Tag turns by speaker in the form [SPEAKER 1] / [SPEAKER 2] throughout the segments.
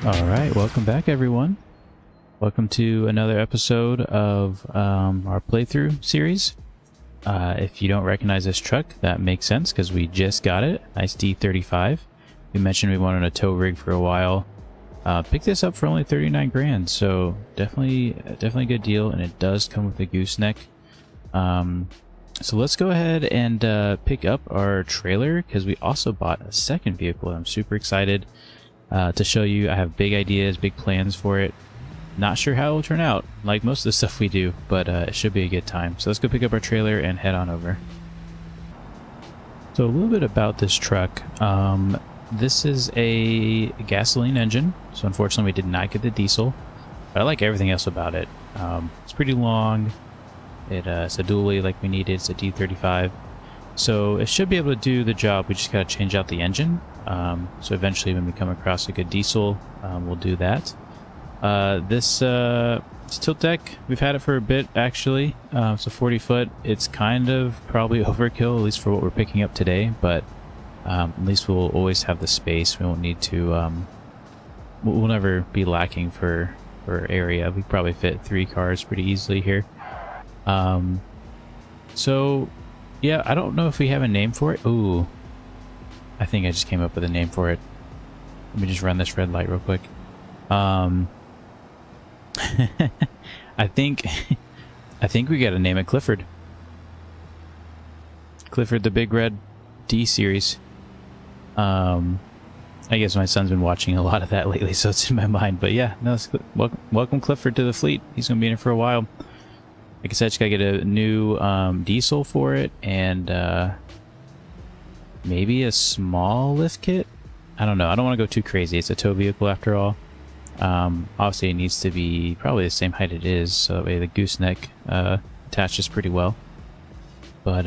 [SPEAKER 1] Alright, welcome back everyone. Welcome to another episode of our playthrough series. If you don't recognize this truck, that makes sense because we just got it. Nice D35. We mentioned we wanted a tow rig for a while. Picked this up for only 39 grand, so definitely a good deal, and it does come with a gooseneck. So let's go ahead and pick up our trailer because we also bought a second vehicle. I'm super excited to show you. I have big ideas, big plans for it. Not sure how it will turn out, like most of the stuff we do, but it should be a good time. So let's go pick up our trailer and head on over. So a little bit about this truck. This is a gasoline engine, so unfortunately we did not get the diesel, but I like everything else about it. It's pretty long. It's a dually like we needed. It's a D35. So it should be able to do the job. We just got to change out the engine. So eventually when we come across a good diesel, we'll do that. This tilt deck, we've had it for a bit actually. It's a 40 foot. It's kind of probably overkill, at least for what we're picking up today, but at least we'll always have the space. We won't need to, we'll never be lacking for area. We probably fit 3 cars pretty easily here. So yeah, I don't know if we have a name for it. Ooh, I think I just came up with a name for it. Let me just run this red light real quick. I think we gotta name it Clifford. Clifford the Big Red D series. I guess my son's been watching a lot of that lately, so it's in my mind. But yeah, no, welcome Clifford to the fleet. He's gonna be in it for a while. Like I said, just gotta get a new diesel for it, and maybe a small lift kit. I don't know. I don't want to go too crazy. It's a tow vehicle after all. Obviously, it needs to be probably the same height it is, so that way the gooseneck attaches pretty well. But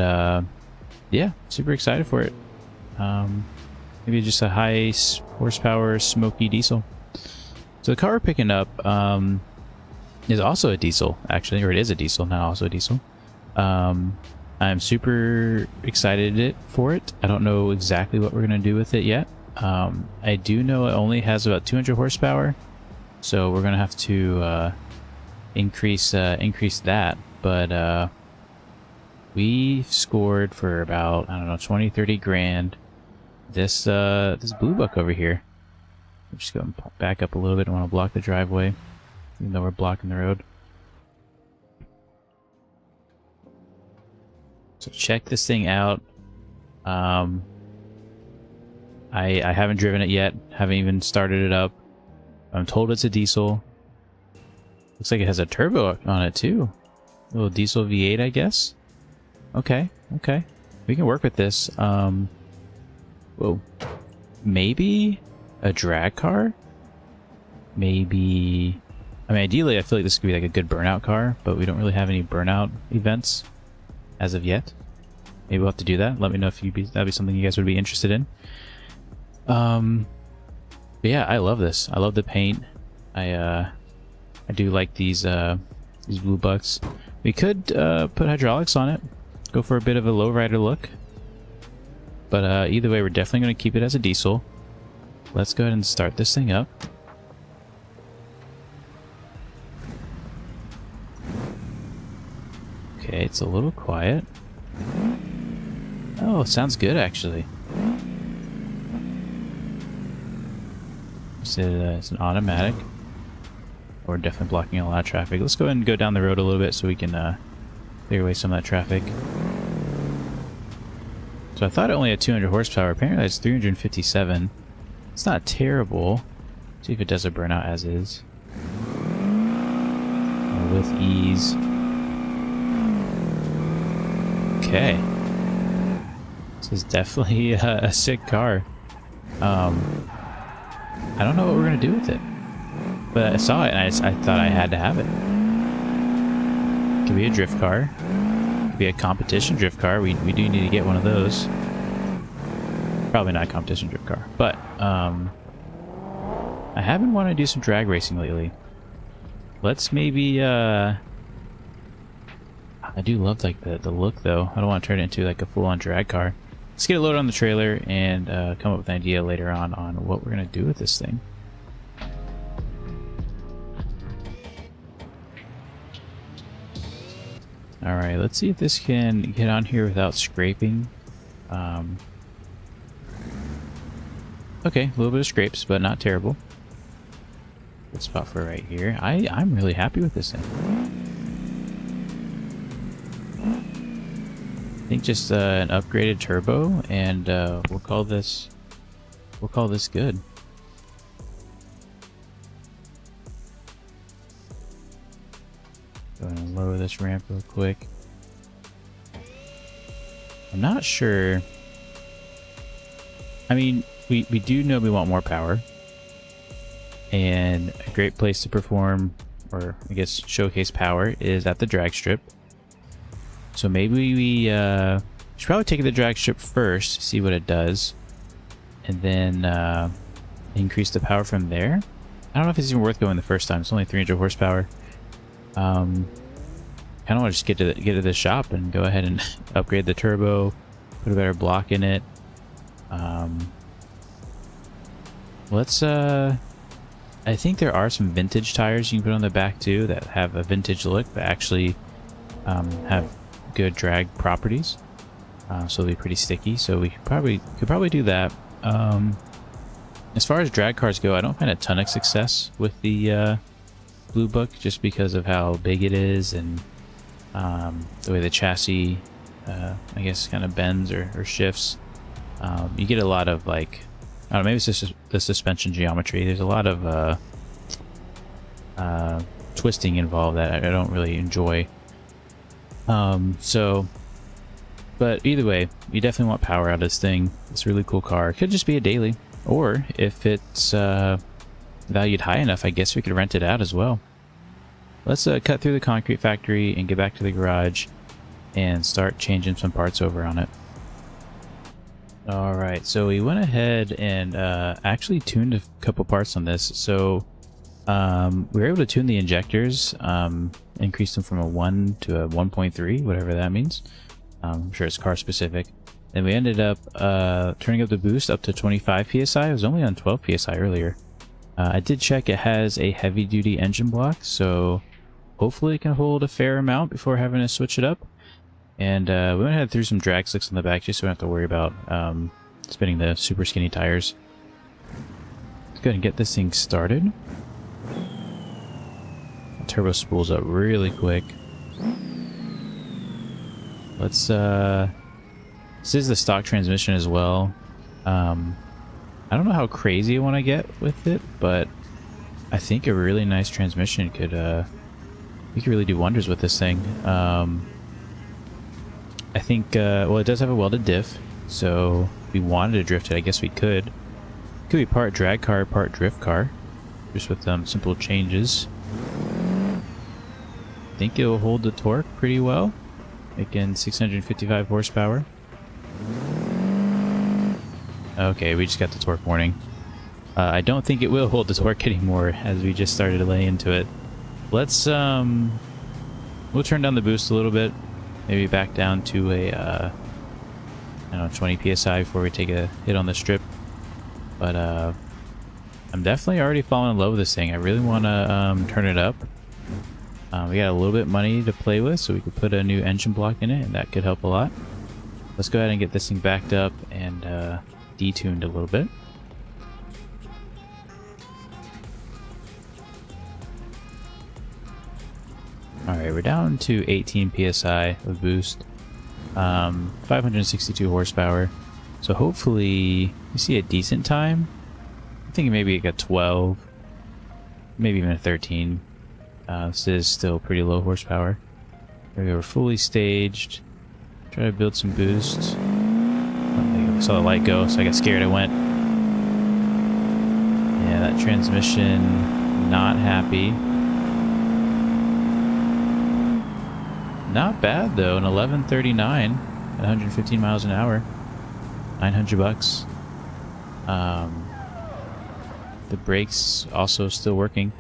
[SPEAKER 1] yeah, super excited for it. Maybe just a high horsepower smoky diesel. So the car we're picking up is also a diesel, actually, or it is a diesel, not also a diesel. I'm super excited for it. I don't know exactly what we're going to do with it yet. I do know it only has about 200 horsepower, so we're going to have to increase that. But we scored for about, I don't know, 20-30 grand. This blue buck over here. I'm just going to back up a little bit. I want to block the driveway, even though we're blocking the road. So check this thing out. I haven't driven it yet. Haven't even started it up. I'm told it's a diesel. Looks like it has a turbo on it too. A little diesel V8, I guess. Okay. We can work with this. Whoa. Maybe a drag car? Maybe... I mean, ideally, I feel like this could be like a good burnout car, but we don't really have any burnout events as of yet. Maybe we'll have to do that. Let me know if that'd be something you guys would be interested in. But yeah, I love this. I love the paint. I do like these blue bucks. We could put hydraulics on it, go for a bit of a lowrider look. But either way, we're definitely going to keep it as a diesel. Let's go ahead and start this thing up. Okay, it's a little quiet. Oh, sounds good actually. It's an automatic. We're definitely blocking a lot of traffic. Let's go ahead and go down the road a little bit so we can clear away some of that traffic. So I thought it only had 200 horsepower. Apparently it's 357. It's not terrible. See if it does a burnout as is. With ease. Okay. This is definitely a sick car. I don't know what we're going to do with it. But I saw it and I thought I had to have it. Could be a drift car. Could be a competition drift car. We do need to get one of those. Probably not a competition drift car. But I have been wanting to do some drag racing lately. Let's maybe... I do love like the look though. I don't want to turn it into like a full-on drag car. Let's get it loaded on the trailer and come up with an idea later on what we're going to do with this thing. Alright, let's see if this can get on here without scraping. Okay, a little bit of scrapes, but not terrible. Good spot for right here. I'm really happy with this thing. I think just an upgraded turbo, and we'll call this good. Go ahead and lower this ramp real quick. I'm not sure. I mean, we do know we want more power. And a great place to perform, or I guess showcase power, is at the drag strip. So maybe we should probably take the drag strip first, see what it does. And then increase the power from there. I don't know if it's even worth going the first time. It's only 300 horsepower. Kind of want to just get to the shop and go ahead and upgrade the turbo, put a better block in it. Let's I think there are some vintage tires you can put on the back too that have a vintage look but actually have good drag properties. So they'll be pretty sticky. So we could probably do that. As far as drag cars go, I don't find a ton of success with the Blue Book just because of how big it is and the way the chassis, I guess, kind of bends or shifts. You get a lot of, like, I don't know, maybe it's just the suspension geometry. There's a lot of twisting involved that I don't really enjoy. But either way, you definitely want power out of this thing. It's a really cool car. It could just be a daily, or if it's valued high enough, I guess we could rent it out as well. Let's cut through the concrete factory and get back to the garage and start changing some parts over on it. Alright, so we went ahead and actually tuned a couple parts on this. So we were able to tune the injectors, increase them from a 1 to a 1.3, whatever that means. I'm sure it's car specific. And we ended up turning up the boost up to 25 psi. It was only on 12 psi earlier. I did check it has a heavy duty engine block, so hopefully it can hold a fair amount before having to switch it up. And we went ahead and threw some drag slicks on the back just so we don't have to worry about spinning the super skinny tires. Let's go ahead and get this thing started. The turbo spools up really quick. Let's this is the stock transmission as well. I don't know how crazy I want to get with it, but I think a really nice transmission could you could really do wonders with this thing. I think well, it does have a welded diff, so if we wanted to drift it, I guess we could. It could be part drag car, part drift car, just with simple changes. I think it will hold the torque pretty well, making 655 horsepower. Okay, we just got the torque warning. I don't think it will hold the torque anymore as we just started to lay into it. Let's we'll turn down the boost a little bit, maybe back down to a I don't know, 20 psi before we take a hit on the strip. But I'm definitely already falling in love with this thing. I really want to turn it up. We got a little bit of money to play with, so we could put a new engine block in it, and that could help a lot. Let's go ahead and get this thing backed up and detuned a little bit. Alright, we're down to 18 psi of boost, 562 horsepower. So hopefully we see a decent time. I'm thinking maybe like a 12, maybe even a 13. This is still pretty low horsepower. There we go, we're fully staged. Try to build some boost. I saw the light go, so I got scared. I went. Yeah, that transmission, not happy. Not bad though, an 1139 at 115 miles an hour. 900 bucks. The brakes also still working.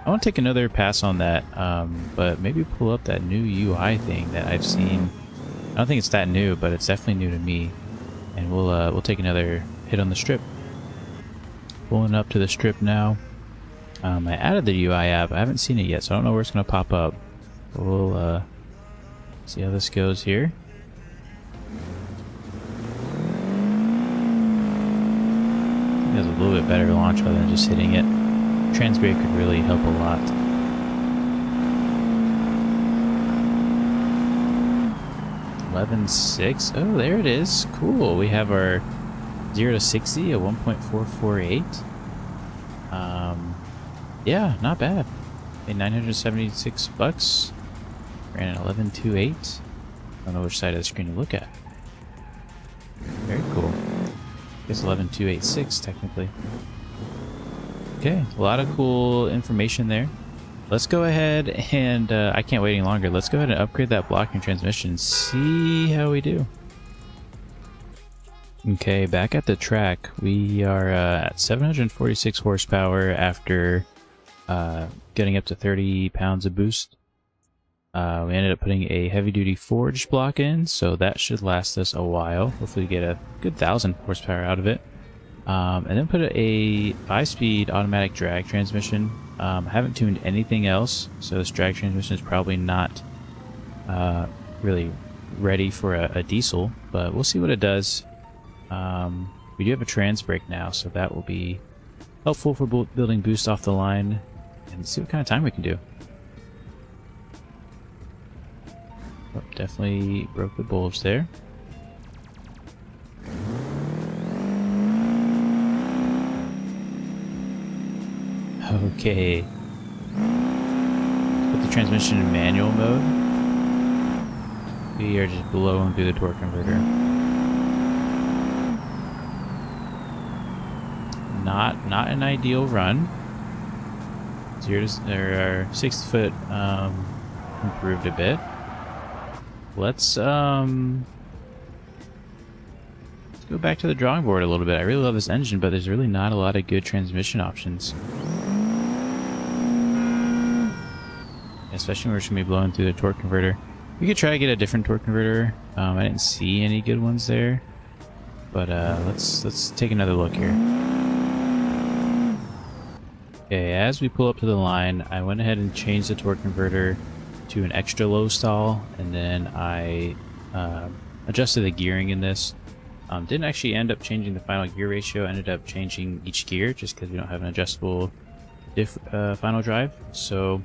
[SPEAKER 1] I want to take another pass on that, but maybe pull up that new UI thing that I've seen. I don't think it's that new, but it's definitely new to me. And we'll take another hit on the strip. Pulling up to the strip now. I added the UI app. I haven't seen it yet, so I don't know where it's going to pop up. But we'll See how this goes here. I think that's a little bit better launch rather than just hitting it. Trans brake could really help a lot. .11.6. Oh, there it is. Cool. We have our 0 to 60 at 1.448. Yeah, not bad. Paid $976. Ran at 11.28. I don't know which side of the screen to look at. Very cool. I guess 11.286 technically. Okay, a lot of cool information there. Let's go ahead and I can't wait any longer. Let's go ahead and upgrade that blocking transmission and see how we do. Okay, back at the track, we are at 746 horsepower after getting up to 30 pounds of boost. We ended up putting a heavy-duty forged block in, so that should last us a while. Hopefully get a good 1,000 horsepower out of it. And then put a 5-speed automatic drag transmission. Haven't tuned anything else, so this drag transmission is probably not really ready for a diesel, but we'll see what it does. We do have a trans brake now, so that will be helpful for building boost off the line and see what kind of time we can do. Oh, definitely broke the bulge there. Okay. Put the transmission in manual mode. We are just blowing through the torque converter. Not an ideal run. 60 foot improved a bit. Let's go back to the drawing board a little bit. I really love this engine, but there's really not a lot of good transmission options. Especially when we're just going to be blowing through the torque converter. We could try to get a different torque converter. I didn't see any good ones there. But let's take another look here. Okay, as we pull up to the line, I went ahead and changed the torque converter to an extra low stall, and then I adjusted the gearing in this. Didn't actually end up changing the final gear ratio, ended up changing each gear just because we don't have an adjustable final drive. So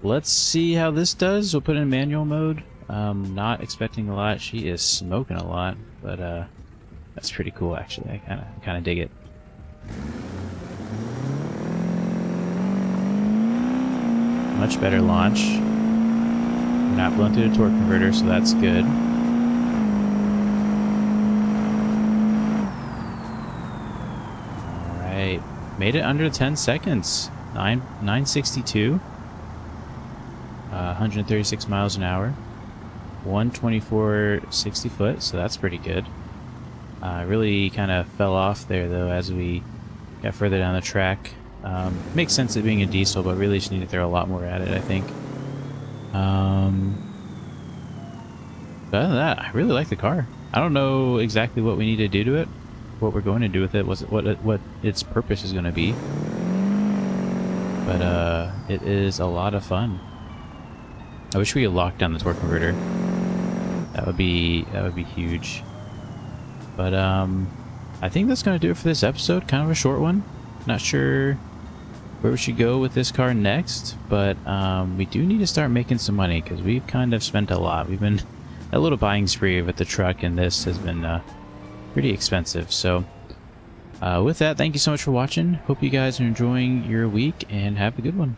[SPEAKER 1] let's see how this does. We'll put it in manual mode. Not expecting a lot. She is smoking a lot, but that's pretty cool actually. I kind of dig it. Much better launch. We're not blowing through the torque converter, so that's good. Alright, made it under 10 seconds. 962. 136 miles an hour. 124.60 foot, so that's pretty good. Really kind of fell off there though as we got further down the track. Makes sense it being a diesel, but really just need to throw a lot more at it, I think. But other than that, I really like the car. I don't know exactly what we need to do to it, what we're going to do with it, what its purpose is going to be. But it is a lot of fun. I wish we could lock down the torque converter. That would be huge. But I think that's going to do it for this episode. Kind of a short one. Not sure where we should go with this car next, but we do need to start making some money because we've kind of spent a lot. We've been a little buying spree with the truck, and this has been pretty expensive. So with that, thank you so much for watching. Hope you guys are enjoying your week, and have a good one.